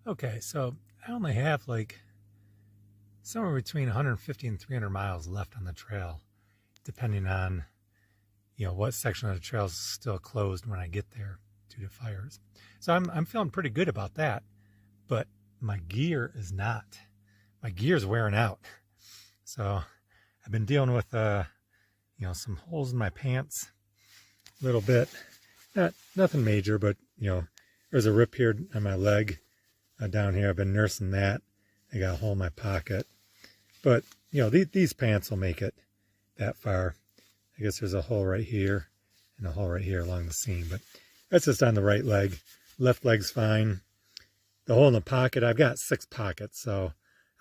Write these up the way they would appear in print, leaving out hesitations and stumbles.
Okay, so I only have like somewhere between 150 and 300 miles left on the trail, depending on, what section of the trail is still closed when I get there due to fires. So I'm feeling pretty good about that, but my gear is not. My gear's wearing out. So I've been dealing with, some holes in my pants a little bit. Nothing major, but, there's a rip here on my leg down here. I've been nursing that. I got a hole in my pocket. But, these pants will make it that far. I guess there's a hole right here and a hole right here along the seam. But that's just on the right leg. Left leg's fine. The hole in the pocket, I've got 6 pockets, so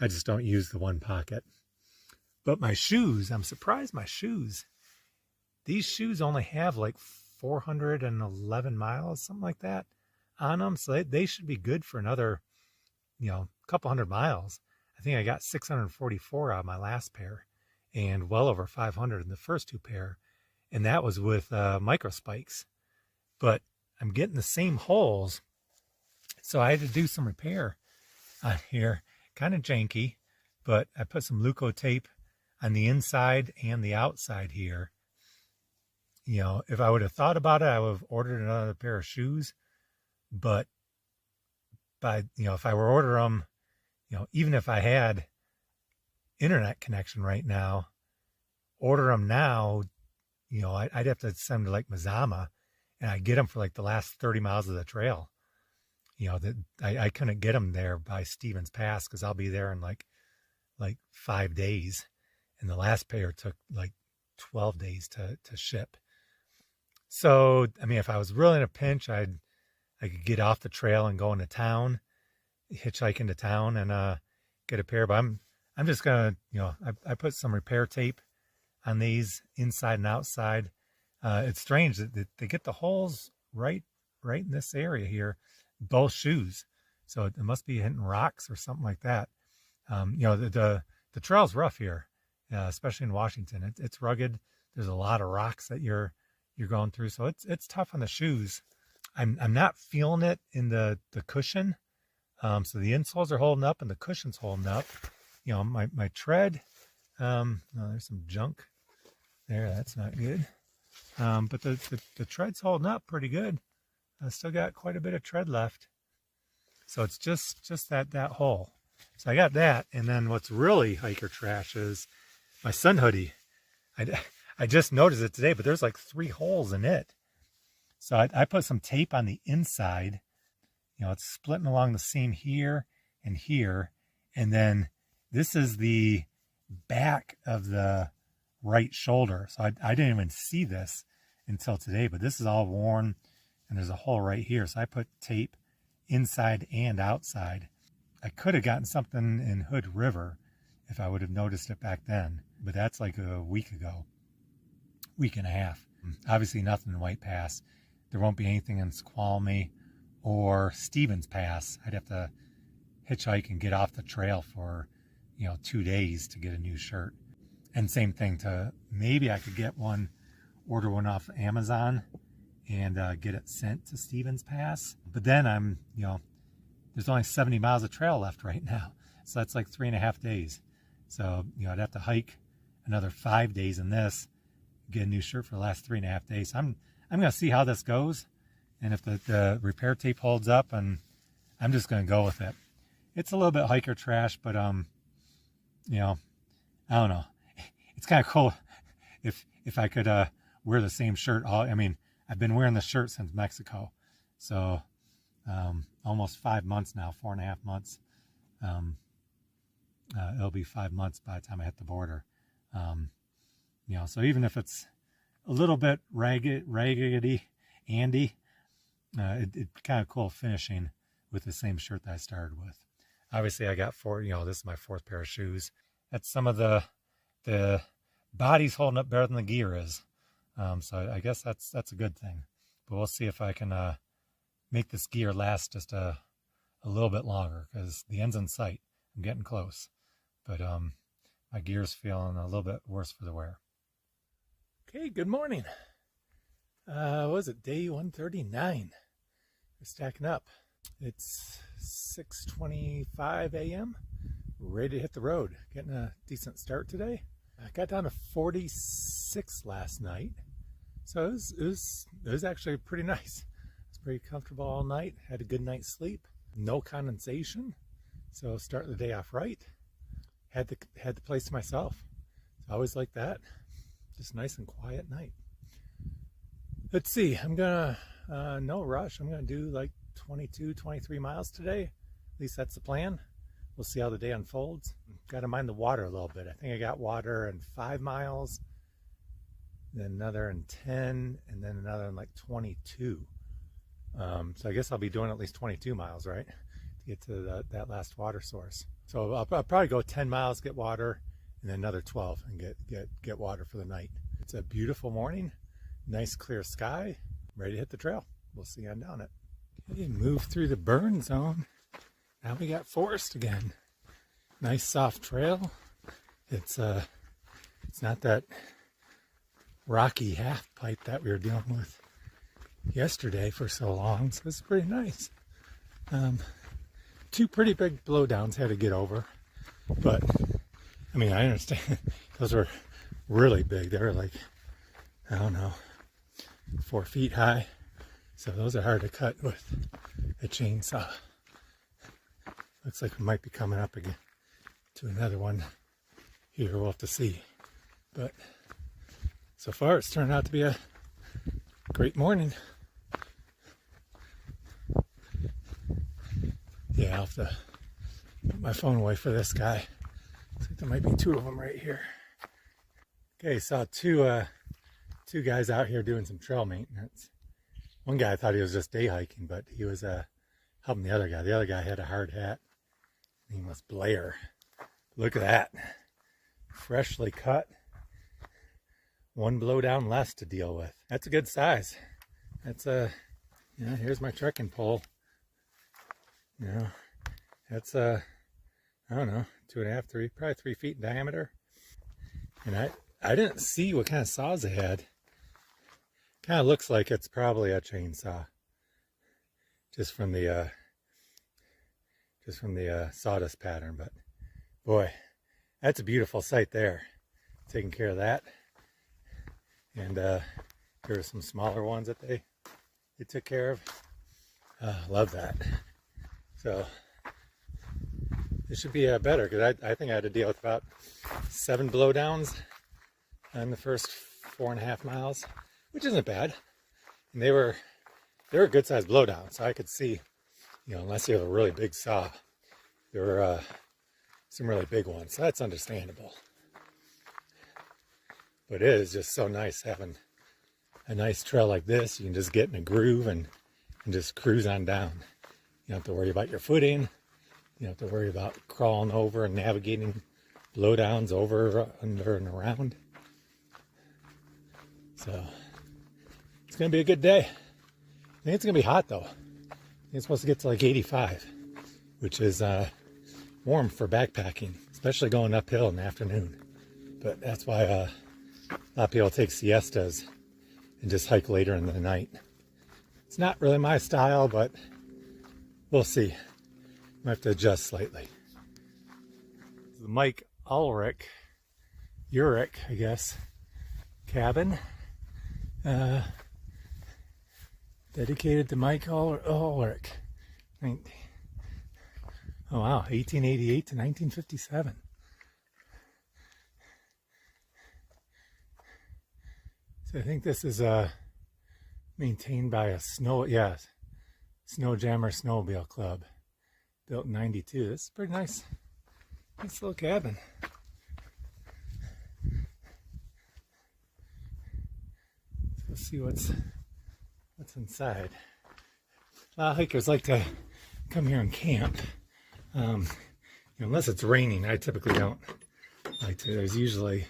I just don't use the one pocket. But my shoes, I'm surprised my shoes. These shoes only have like 411 miles, something like that, on them. So they should be good for another, couple hundred miles. I think I got 644 out of my last pair and well over 500 in the first 2 pair. And that was with micro spikes. But I'm getting the same holes. So I had to do some repair on here. Kind of janky, but I put some Leuco tape on the inside and the outside here. If I would have thought about it, I would have ordered another pair of shoes. But if I were order them, even if I had internet connection right now, order them now, I'd have to send them to like Mazama, and I'd get them for like the last 30 miles of the trail. I couldn't get them there by Stevens Pass because I'll be there in like 5 days, and the last pair took like 12 days to ship. So if I was really in a pinch, I could get off the trail and go into town, hitchhike into town, and get a pair. But I'm just gonna, I put some repair tape on these inside and outside. It's strange that they get the holes right in this area here, both shoes. So it must be hitting rocks or something like that. The trail's rough here, especially in Washington. It's rugged. There's a lot of rocks that you're going through, so it's tough on the shoes. I'm not feeling it in the cushion. So the insoles are holding up and the cushion's holding up. My tread, there's some junk there. That's not good. But the tread's holding up pretty good. I still got quite a bit of tread left. So it's just that hole. So I got that. And then what's really hiker trash is my sun hoodie. I just noticed it today, but there's like 3 holes in it. So I put some tape on the inside. It's splitting along the seam here and here. And then this is the back of the right shoulder. So I didn't even see this until today, but this is all worn and there's a hole right here. So I put tape inside and outside. I could have gotten something in Hood River if I would have noticed it back then, but that's like a week ago, week and a half. Obviously nothing in White Pass. There won't be anything in Squalmy or Stevens Pass. I'd have to hitchhike and get off the trail for, 2 days to get a new shirt. And same thing maybe I could order one off Amazon and get it sent to Stevens Pass. But then there's only 70 miles of trail left right now. So that's like 3.5 days. So, I'd have to hike another 5 days in this, get a new shirt for the last 3.5 days. I'm going to see how this goes. And if the repair tape holds up, and I'm just going to go with it. It's a little bit hiker trash, but, I don't know. It's kind of cool if I could wear the same shirt. I've been wearing the shirt since Mexico. So almost 5 months now, 4.5 months. It'll be 5 months by the time I hit the border. So even if it's a little bit raggedy Andy, it's kind of cool finishing with the same shirt that I started with. Obviously I got 4, this is my 4th pair of shoes. That's some of the body's holding up better than the gear is. So I guess that's a good thing. But we'll see if I can make this gear last just a little bit longer, because the end's in sight. I'm getting close. But my gear's feeling a little bit worse for the wear. Okay, good morning. What was it, day 139? We're stacking up. It's 6:25 a.m. Ready to hit the road. Getting a decent start today. I got down to 46 last night, so it was actually pretty nice. It's pretty comfortable all night. Had a good night's sleep. No condensation, so starting the day off right. Had the place to myself. It's always like that. Just nice and quiet night. Let's see. I'm gonna no rush. I'm gonna do like 22, 23 miles today. At least that's the plan. We'll see how the day unfolds. Got to mind the water a little bit. I think I got water in 5 miles, then another in 10, and then another in like 22. So I guess I'll be doing at least 22 miles, right, to get to that last water source. So I'll probably go 10 miles, get water, and then another 12 and get water for the night. It's a beautiful morning, nice clear sky, ready to hit the trail. We'll see you on down it. Okay, move through the burn zone. Now we got forest again. Nice soft trail. It's not that rocky half pipe that we were dealing with yesterday for so long, so it's pretty nice. 2 pretty big blowdowns had to get over, but I mean, I understand those were really big. They were like, I don't know, 4 feet high, so those are hard to cut with a chainsaw. Looks like we might be coming up again to another one here. We'll have to see, but so far it's turned out to be a great morning. Yeah, I'll have to put my phone away for this guy. Looks like there might be 2 of them right here. Okay, saw two guys out here doing some trail maintenance. One guy, I thought he was just day hiking, but he was helping the other guy. The other guy had a hard hat. He was Blair. Look at that. Freshly cut. 1 blowdown less to deal with. That's a good size. That's here's my trekking pole. You know, that's I don't know, 2.5, 3, probably 3 feet in diameter. And I didn't see what kind of saws they had. Kind of looks like it's probably a chainsaw, just from the sawdust pattern. But boy, that's a beautiful sight there. Taking care of that. And there were some smaller ones that they took care of. Love that. So it should be better, because I think I had to deal with about 7 blowdowns on the first 4.5 miles, which isn't bad. And they were good sized blowdowns, so I could see, unless you have a really big saw, there were some really big ones. So that's understandable. But it is just so nice having a nice trail like this. You can just get in a groove and just cruise on down. You don't have to worry about your footing. You don't have to worry about crawling over and navigating blowdowns under, and around. So it's going to be a good day. I think it's going to be hot though. I think it's supposed to get to like 85, which is warm for backpacking, especially going uphill in the afternoon. But that's why a lot of people take siestas and just hike later in the night. It's not really my style, but we'll see. Might have to adjust slightly. The Mike Ulrich, I guess, cabin. Dedicated to Mike Ulrich. Oh wow, 1888 to 1957. So I think this is maintained by a Snowjammer Snowmobile Club, built in '92. This is pretty nice little cabin. So let's see what's inside. A lot of hikers like to come here and camp. Unless it's raining, I typically don't like to. There's usually,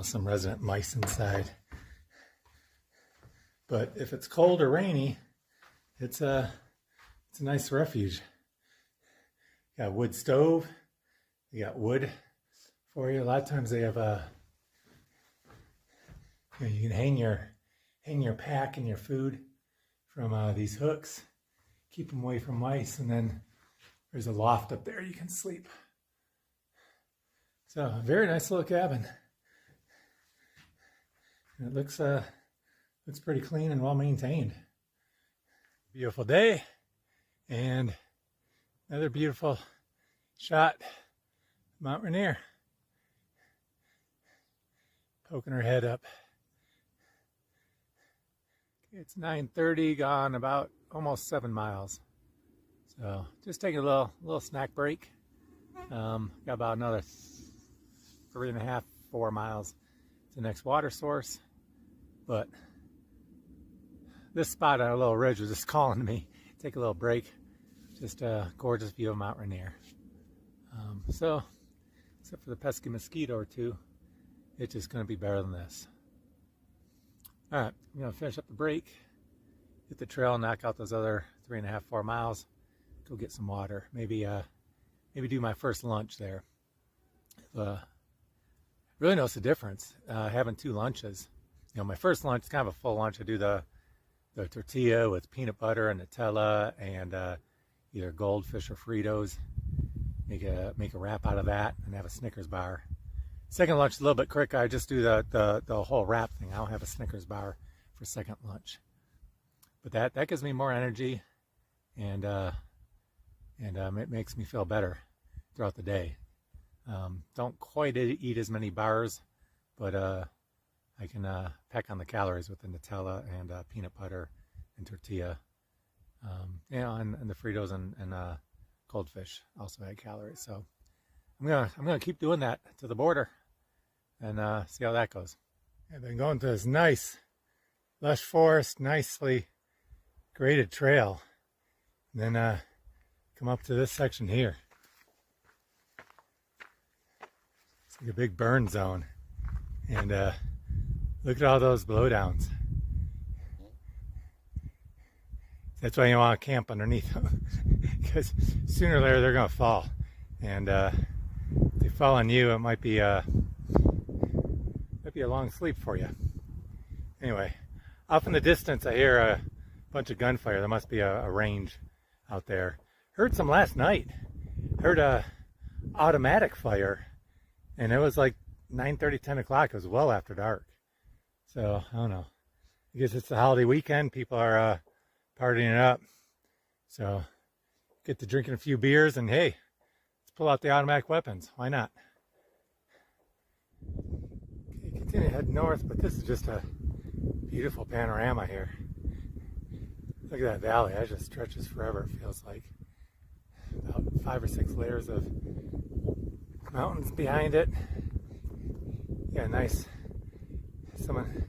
some resident mice inside. But if it's cold or rainy, it's a nice refuge. You got a wood stove. You got wood for you. A lot of times they have you can hang your pack and your food from these hooks. keep them away from mice. And then there's a loft up there you can sleep. So a very nice little cabin. And it looks pretty clean and well maintained. Beautiful day, and another beautiful shot of Mount Rainier. Poking her head up. It's 9:30, gone about almost 7 miles. So just taking a little snack break. Got about another 3.5, 4 miles to the next water source. But this spot on a little ridge was just calling to me. Take a little break. Just a gorgeous view of Mount Rainier. So, except for the pesky mosquito or two, it's just going to be better than this. Alright, I'm going to finish up the break, hit the trail, knock out those other 3.5, 4 miles, go get some water. Maybe do my first lunch there. Really notice the difference having 2 lunches. You know, my first lunch is kind of a full lunch. I do the tortilla with peanut butter and Nutella and either Goldfish or Fritos. Make a wrap out of that and have a Snickers bar. Second lunch is a little bit quicker. I just do the whole wrap thing. I don't have a Snickers bar for second lunch. But that gives me more energy, and it makes me feel better throughout the day. Don't quite eat as many bars, but I can pack on the calories with the Nutella and peanut butter and tortilla. And the Fritos and Goldfish also add calories. So I'm gonna keep doing that to the border and see how that goes. I've been going to this nice lush forest, nicely graded trail, and then come up to this section here. It's like a big burn zone, and look at all those blowdowns. That's why you want to camp underneath them, because sooner or later they're going to fall, and if they fall on you, it might be a long sleep for you. Anyway, off in the distance I hear a bunch of gunfire. There must be a range out there. Heard some last night. Heard a automatic fire, and it was like 9:30, 10 o'clock. It was well after dark. So I don't know. I guess it's the holiday weekend. People are partying it up. So get to drinking a few beers, and hey, let's pull out the automatic weapons. Why not? Okay, continue to head north, but this is just a beautiful panorama here. Look at that valley. That just stretches forever, it feels like. About 5 or 6 layers of mountains behind it. Yeah, nice. Someone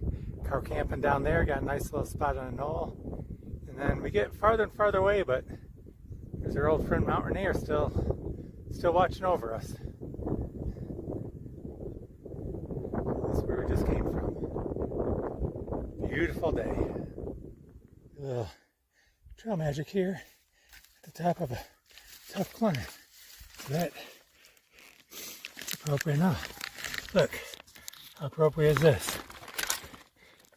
car camping down there. Got a nice little spot on a knoll. And then we get farther and farther away, but there's our old friend Mount Rainier still watching over us. This is where we just came from. Beautiful day. A little trail magic here at the top of a tough climb. That's appropriate enough. Look, how appropriate is this?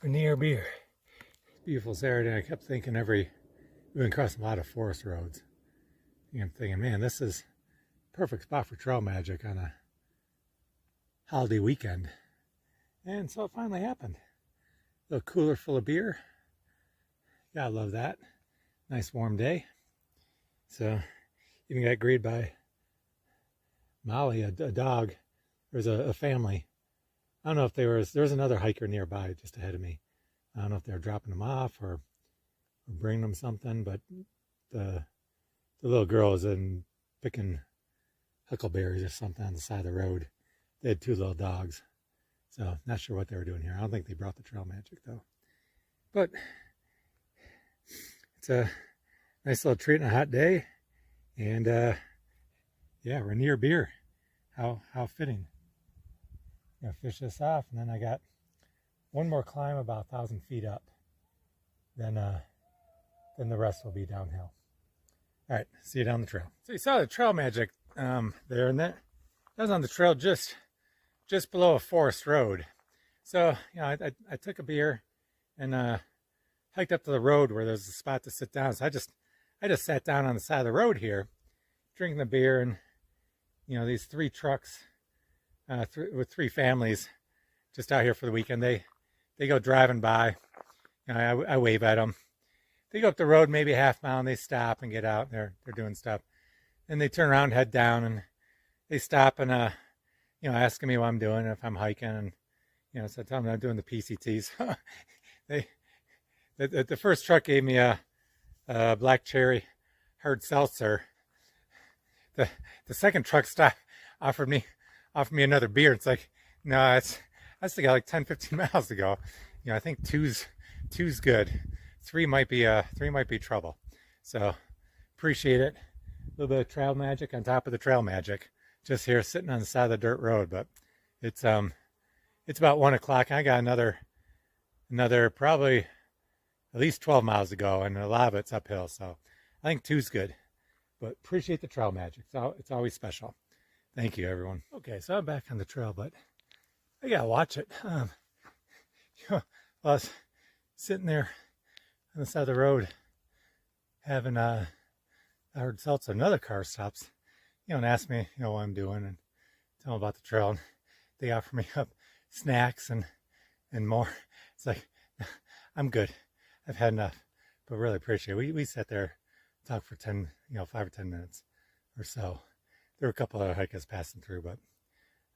Rainier beer. Beautiful Saturday. I kept thinking we've been crossing a lot of forest roads. And I'm thinking, man, this is a perfect spot for trail magic on a holiday weekend. And so it finally happened. A little cooler full of beer. Gotta love that. Nice warm day. So even got greeted by Molly, a dog. There's a family. I don't know if there was another hiker nearby just ahead of me. I don't know if they were dropping them off or bringing them something, but the little girl was in picking huckleberries or something on the side of the road. They had 2 little dogs, so not sure what they were doing here. I don't think they brought the trail magic though. But it's a nice little treat on a hot day, and yeah, Rainier beer. How fitting. I'm gonna fish this off, and then I got one more climb about 1,000 feet up. Then the rest will be downhill. All right, see you down the trail. So you saw the trail magic there, and that was on the trail just below a forest road. So you know, I took a beer and hiked up to the road where there's a spot to sit down. So I just sat down on the side of the road here, drinking the beer, and these 3 trucks with 3 families just out here for the weekend. They go driving by. I wave at them. They go up the road maybe a half mile, and they stop and get out. They're doing stuff. Then they turn around and head down, and they stop and asking me what I'm doing, if I'm hiking, and so I tell them I'm doing the PCTs. The first truck gave me a black cherry hard seltzer. The second truck stop offered me another beer. It's like, no, I still got like 10-15 miles to go. I think two's good. Three might be trouble. So appreciate it. A little bit of trail magic on top of the trail magic. Just here sitting on the side of the dirt road, but it's about 1 o'clock. I got another probably at least 12 miles to go, and a lot of it's uphill. So I think two's good. But appreciate the trail magic. It's always special. Thank you, everyone. Okay, so I'm back on the trail, but I gotta watch it. I was sitting there on the side of the road having a hard seltzer. Another car stops, and asks me, what I'm doing, and tell them about the trail. And they offer me up snacks and more. It's like, I'm good. I've had enough, but really appreciate it. We sat there, talked for 5 or 10 minutes or so. There were a couple other hikers passing through, but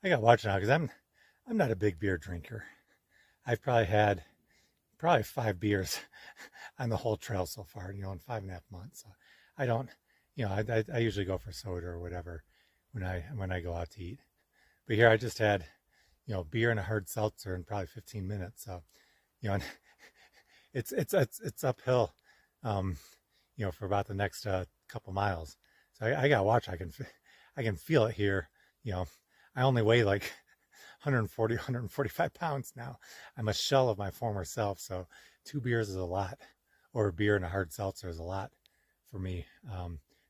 I got to watch now because I'm not a big beer drinker. I've probably had 5 beers on the whole trail so far, in 5.5 months. So I don't, I usually go for soda or whatever when I go out to eat. But here I just had, beer and a hard seltzer in probably 15 minutes. So, and it's uphill, for about the next couple miles. So I gotta watch. I can feel it here. I only weigh like 140, 145 pounds now. I'm a shell of my former self. So 2 beers is a lot, or a beer and a hard seltzer is a lot for me,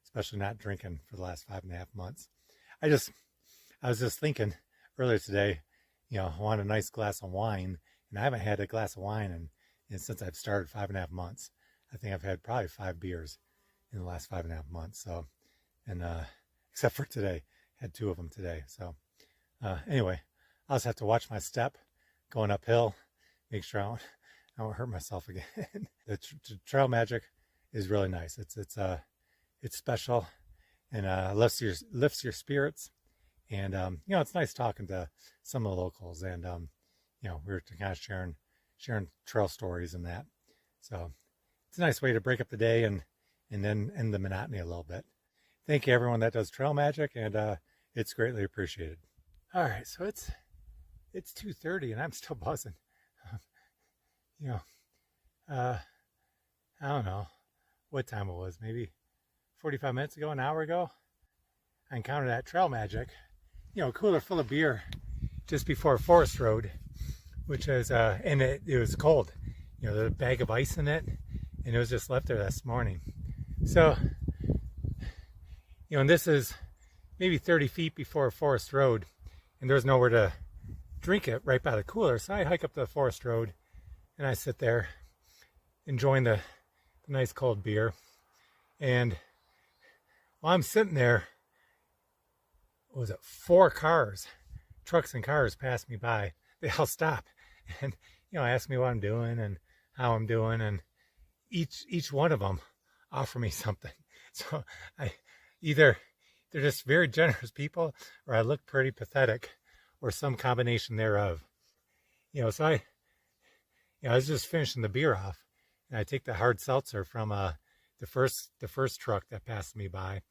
especially not drinking for the last 5.5 months. I was just thinking earlier today, I want a nice glass of wine, and I haven't had a glass of wine and since I've started 5.5 months. I think I've had probably 5 beers in the last 5.5 months. So, and except for today, had 2 of them today. So anyway, I'll just have to watch my step going uphill, make sure I don't hurt myself again. The trail magic is really nice. It's special, and lifts your spirits. And it's nice talking to some of the locals, and we were kind of sharing trail stories and that. So it's a nice way to break up the day and then end the monotony a little bit. Thank you, everyone that does trail magic, and it's greatly appreciated. All right, so it's 2:30 and I'm still buzzing. I don't know what time it was, maybe 45 minutes ago, an hour ago. I encountered that trail magic, a cooler full of beer just before Forest Road, which is, and it was cold, the bag of ice in it, and it was just left there this morning. So, and this is maybe 30 feet before Forest Road, and there's nowhere to drink it right by the cooler. So I hike up the Forest Road, and I sit there enjoying the nice cold beer. And while I'm sitting there, what was it, 4 trucks and cars pass me by. They all stop and ask me what I'm doing and how I'm doing, and each one of them offer me something. So either they're just very generous people, or I look pretty pathetic, or some combination thereof. So I was just finishing the beer off, and I take the hard seltzer from the first truck that passed me by.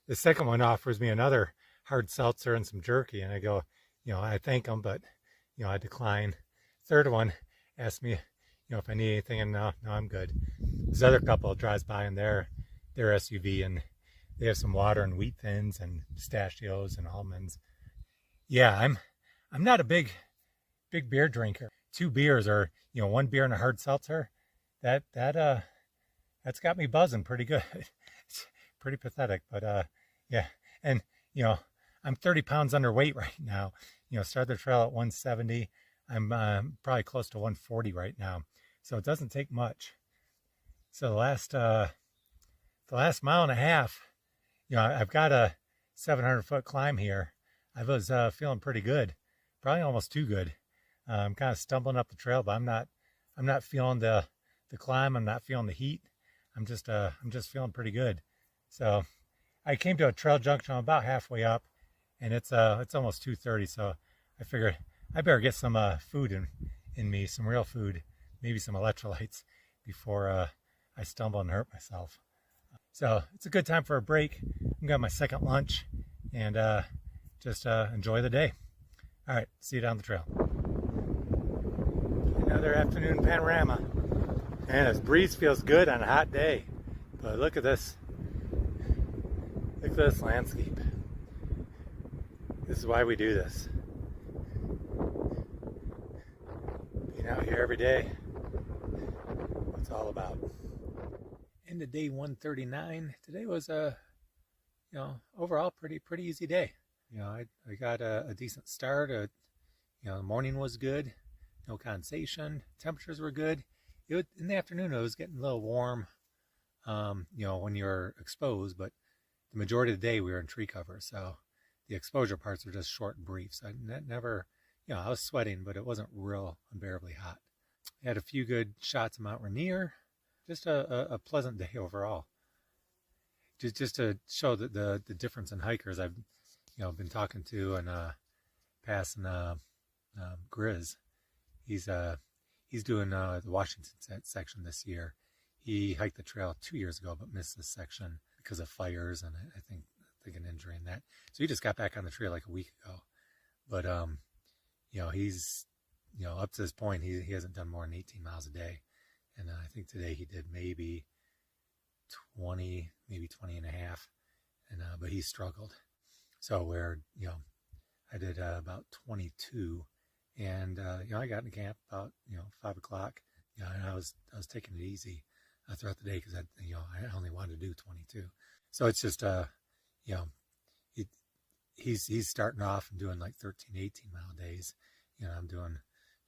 The second one offers me another hard seltzer and some jerky, and I go, I thank them, but I decline. Third one asks me, if I need anything, and no, I'm good. This other couple drives by in their SUV, and they have some water and wheat thins and pistachios and almonds. Yeah, I'm not a big beer drinker. 2 beers, or 1 beer and a hard seltzer, that's got me buzzing pretty good. It's pretty pathetic, but yeah. And I'm 30 pounds underweight right now. Started the trail at 170. I'm probably close to 140 right now. So it doesn't take much. So the last 5 The last mile and a half, I've got a 700-foot climb here. I was feeling pretty good, probably almost too good. I'm kind of stumbling up the trail, but I'm not feeling the climb. I'm not feeling the heat. I'm just feeling pretty good. So I came to a trail junction. I'm about halfway up, and it's almost 2:30. So I figured I better get some food in me, some real food, maybe some electrolytes before I stumble and hurt myself. So it's a good time for a break. I'm got my second lunch and just enjoy the day. All right, see you down the trail. Another afternoon panorama. And this breeze feels good on a hot day. But look at this. Look at this landscape. This is why we do this. Being out here every day. What it's all about. End of day 139. Today was a, overall pretty easy day. I got a decent start. The morning was good. No condensation. Temperatures were good. In the afternoon, it was getting a little warm, when you're exposed, but the majority of the day we were in tree cover. So the exposure parts were just short and brief. So I never, I was sweating, but it wasn't real unbearably hot. I had a few good shots of Mount Rainier. Just a pleasant day overall. Just to show the difference in hikers I've been talking to and passing Grizz. He's doing the Washington section this year. He hiked the trail 2 years ago, but missed this section because of fires and I think an injury in that. So he just got back on the trail like a week ago. But he's up to this point he hasn't done more than 18 miles a day. And I think today he did maybe 20, maybe 20 and a half. And but he struggled. So I did about 22, and I got in camp about 5 o'clock. And I was taking it easy throughout the day because I only wanted to do 22. So it's just he's starting off and doing like 13, 18 mile days. I'm doing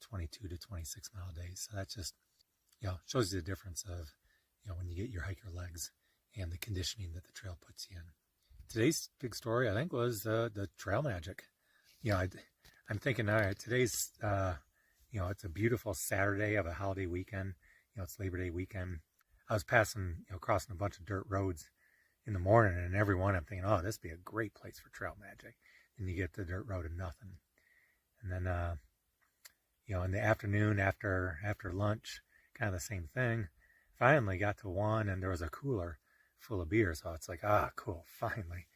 22 to 26 mile days. So that's just shows you the difference of when you get your hiker legs and the conditioning that the trail puts you in. Today's big story, I think, was the trail magic. I'm thinking, all right, today's it's a beautiful Saturday of a holiday weekend. It's Labor Day weekend. I was passing, crossing a bunch of dirt roads in the morning, and every one I'm thinking, oh, this would be a great place for trail magic. And you get to the dirt road and nothing. And then, in the afternoon after lunch, kind of the same thing. Finally got to one, and there was a cooler full of beer. So it's like, cool, finally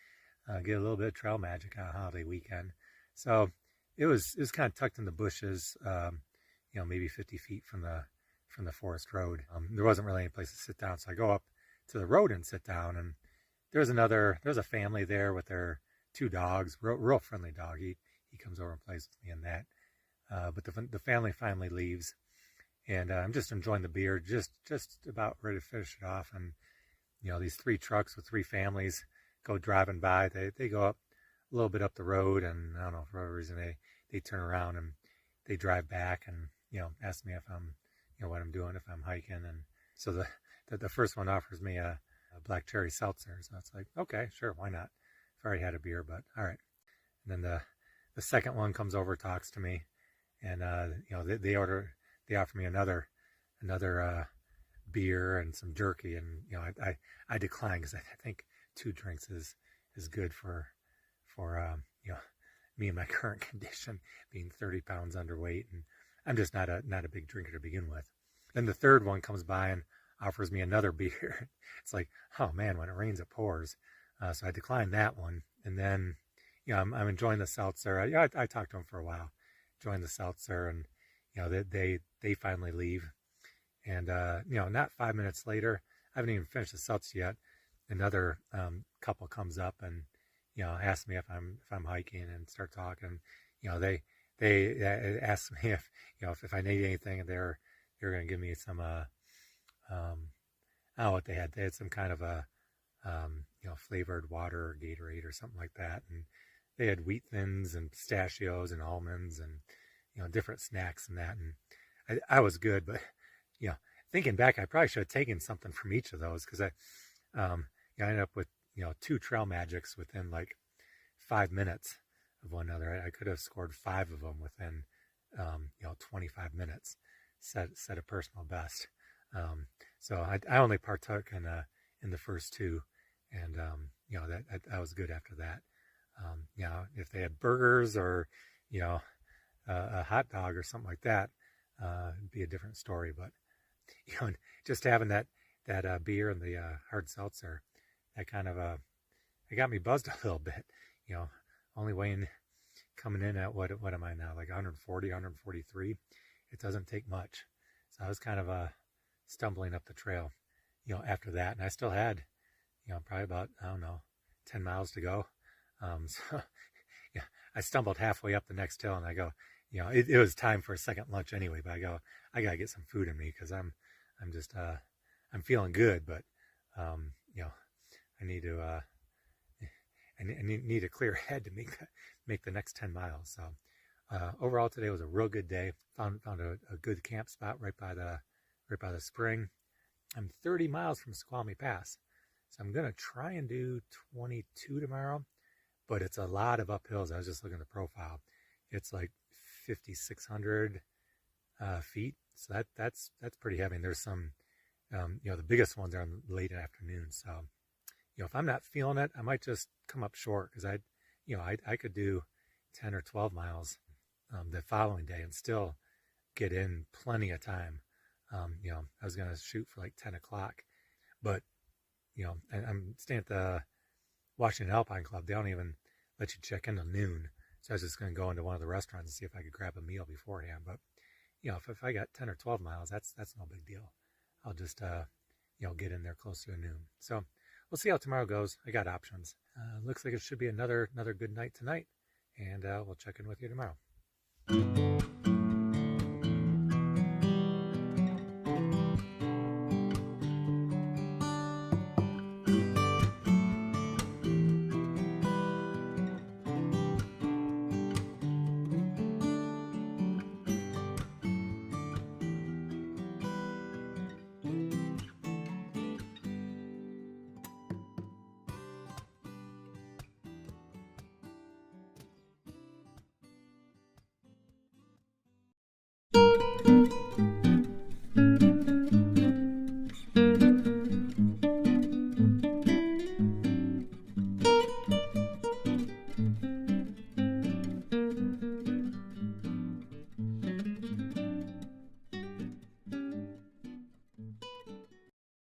get a little bit of trail magic on a holiday weekend. So it was kind of tucked in the bushes, maybe 50 feet from the forest road. There wasn't really any place to sit down, so I go up to the road and sit down. And there's a family there with their 2 dogs, real friendly dog. He comes over and plays with me in that. But the family finally leaves, and I'm just enjoying the beer, just about ready to finish it off. And these 3 trucks with 3 families go driving by. They go up a little bit up the road, and I don't know, for whatever reason they turn around and they drive back and ask me if I'm what I'm doing, if I'm hiking. And so the first one offers me a black cherry seltzer. So it's like, okay, sure, why not? I've already had a beer, but all right. And then the second one comes over, talks to me, and they offer me another beer and some jerky, and I decline because I think 2 drinks is good for me in my current condition, being 30 pounds underweight, and I'm just not a big drinker to begin with. Then the third one comes by and offers me another beer. It's like, oh man, when it rains it pours. So I declined that one, and then I'm enjoying the seltzer. I talked to him for a while, enjoying the seltzer, and they finally leave. And not 5 minutes later, I haven't even finished the seltzer yet. Another couple comes up and asks me if I'm hiking and start talking. They asked me if I need anything, and they're going to give me some I don't know what they had. They had some kind of a flavored water or Gatorade or something like that, and they had wheat thins and pistachios and almonds and different snacks and that. And I was good, but thinking back, I probably should have taken something from each of those, because I ended up with, 2 trail magics within like 5 minutes of one another. I could have scored 5 of them within, 25 minutes, set a personal best. So I only partook in the first 2, and that was good after that. If they had burgers or a hot dog or something like that, it'd be a different story. But just having that beer and the hard seltzer, that kind of it got me buzzed a little bit. Only weighing coming in at what am I now, like 140, 143. It doesn't take much. So I was kind of stumbling up the trail, after that, and I still had, probably about, I don't know, 10 miles to go. So yeah, I stumbled halfway up the next hill, and I go, it was time for a second lunch anyway, but I go, I gotta get some food in me, because I'm just I'm feeling good, but I need to I need a clear head to make the next 10 miles. So overall, today was a real good day. Found a good camp spot right by the spring. I'm 30 miles from Squamish Pass, so I'm gonna try and do 22 tomorrow, but it's a lot of uphills. I was just looking at the profile. It's like 5,600 feet, so that's pretty heavy. And there's some, the biggest ones are in the late afternoon. So, if I'm not feeling it, I might just come up short, because I could do 10 or 12 miles the following day and still get in plenty of time. I was gonna shoot for like 10 o'clock, but I'm staying at the Washington Alpine Club. They don't even let you check in till noon. So I was just going to go into one of the restaurants and see if I could grab a meal beforehand. But, if I got 10 or 12 miles, that's no big deal. I'll just, get in there close to noon. So we'll see how tomorrow goes. I got options. Looks like it should be another good night tonight. And we'll check in with you tomorrow.